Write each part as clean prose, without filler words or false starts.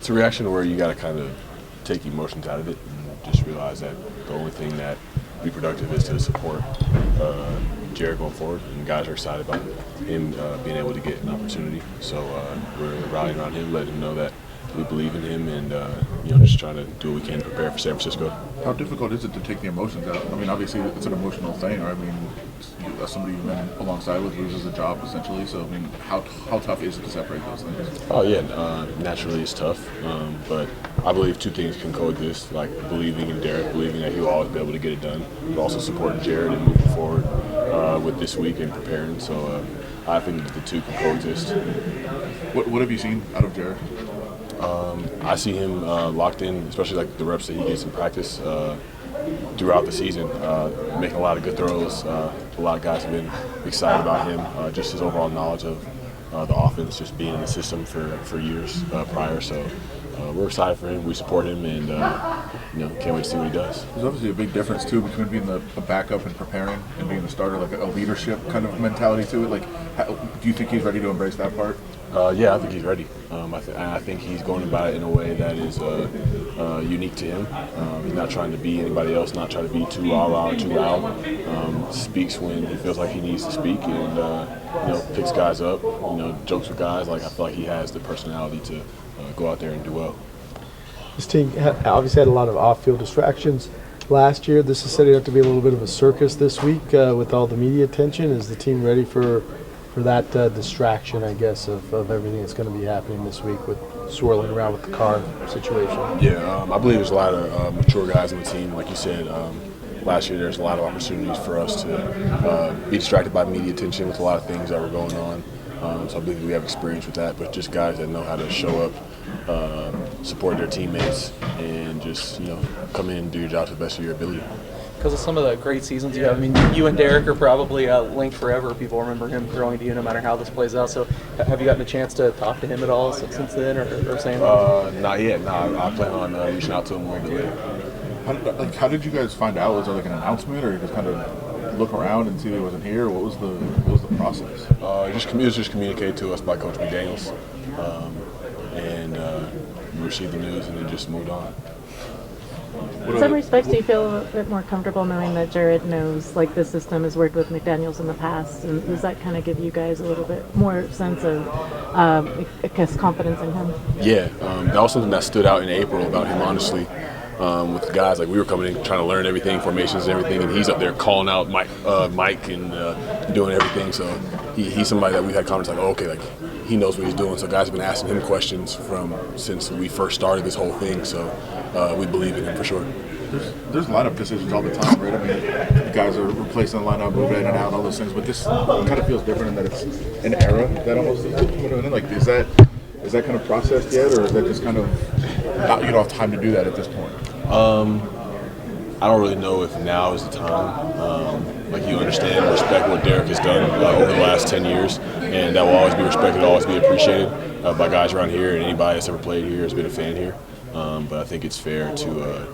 It's a reaction where you got to kind of take emotions out of it and just realize that the only thing that be productive is to support Jarrett going forward, and guys are excited about him being able to get an opportunity. So we're rallying around him, letting him know that we believe in him, and just trying to do what we can to prepare for San Francisco. How difficult is it to take the emotions out? I mean, obviously it's an emotional thing. Right? I mean, somebody you've been alongside with loses a job essentially. So I mean, how tough is it to separate those things? Oh yeah, naturally it's tough, but I believe two things can coexist: like believing in Derek, believing that he'll always be able to get it done, but also supporting Jarrett and moving forward with this week and preparing. So I think the two can coexist. What have you seen out of Jarrett? I see him locked in, especially like the reps that he gets in practice throughout the season, making a lot of good throws. A lot of guys have been excited about him, just his overall knowledge of the offense, just being in the system for years prior. So we're excited for him. We support him, and can't wait to see what he does. There's obviously a big difference too between being the backup and preparing and being the starter, like a leadership kind of mentality to it. Like, do you think he's ready to embrace that part? Yeah, I think he's ready. I think he's going about it in a way that is unique to him. He's not trying to be anybody else, not trying to be too rah-rah or too loud. Speaks when he feels like he needs to speak, and picks guys up, jokes with guys. Like, I feel like he has the personality to go out there and do well. This team obviously had a lot of off-field distractions last year. This is setting up to be a little bit of a circus this week with all the media attention. Is the team ready for that distraction, I guess, of everything that's going to be happening this week with swirling around with the Carr situation? Yeah, I believe there's a lot of mature guys on the team. Like you said, last year there's a lot of opportunities for us to be distracted by media attention with a lot of things that were going on. So I believe we have experience with that, but just guys that know how to show up, support their teammates, and just come in and do your job to the best of your ability. Because of some of the great seasons you have. I mean, you and Derek are probably linked forever. People remember him throwing to you no matter how this plays out. So have you gotten a chance to talk to him at all since then, or saying Not yet. No, I plan on reaching out to him a little bit later. How did you guys find out? Was there like an announcement, or you just kind of look around and see he wasn't here? What was the process? It was just communicated to us by Coach McDaniels, and we received the news and then just moved on. In some respects, do you feel a bit more comfortable knowing that Jarrett knows, like, the system has worked with McDaniels in the past, and does that kind of give you guys a little bit more sense of, I guess, confidence in him? Yeah, that was something that stood out in April about him, honestly. With the guys, like, we were coming in trying to learn everything, formations and everything, and he's up there calling out Mike and doing everything. So he's somebody that we've had comments like, oh, okay, like, he knows what he's doing. So guys have been asking him questions since we first started this whole thing. So we believe in him for sure. There's lineup decisions all the time, right? I mean, you guys are replacing the lineup, moving in and out, all those things. But this kind of feels different in that it's an era that almost is coming to an end. Like, is that kind of processed yet, or is that just kind of not, you don't have time to do that at this point? I don't really know if now is the time. Like, you understand and respect what Derek has done over the last 10 years, and that will always be respected, always be appreciated by guys around here, and anybody that's ever played here has been a fan here. But I think it's fair to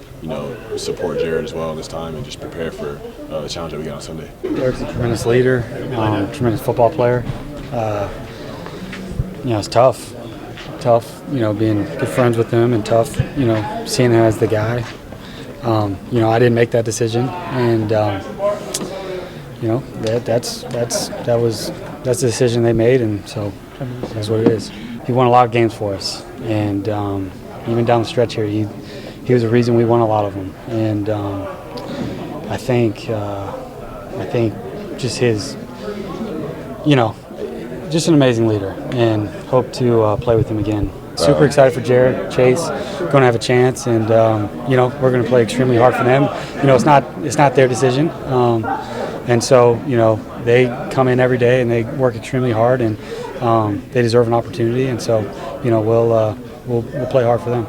support Jarrett as well in this time and just prepare for the challenge that we got on Sunday. Derek's a tremendous leader, tremendous football player. It's tough. Being good friends with him, and tough, seeing him as the guy. I didn't make that decision, and that's the decision they made, and so that's what it is. He won a lot of games for us, and even down the stretch here, he was the reason we won a lot of them, and I think just his, just an amazing leader, and hope to play with him again. Super excited for Jarrett, Chase, going to have a chance, and we're going to play extremely hard for them. It's not their decision, and so they come in every day and they work extremely hard, and they deserve an opportunity, and so we'll play hard for them.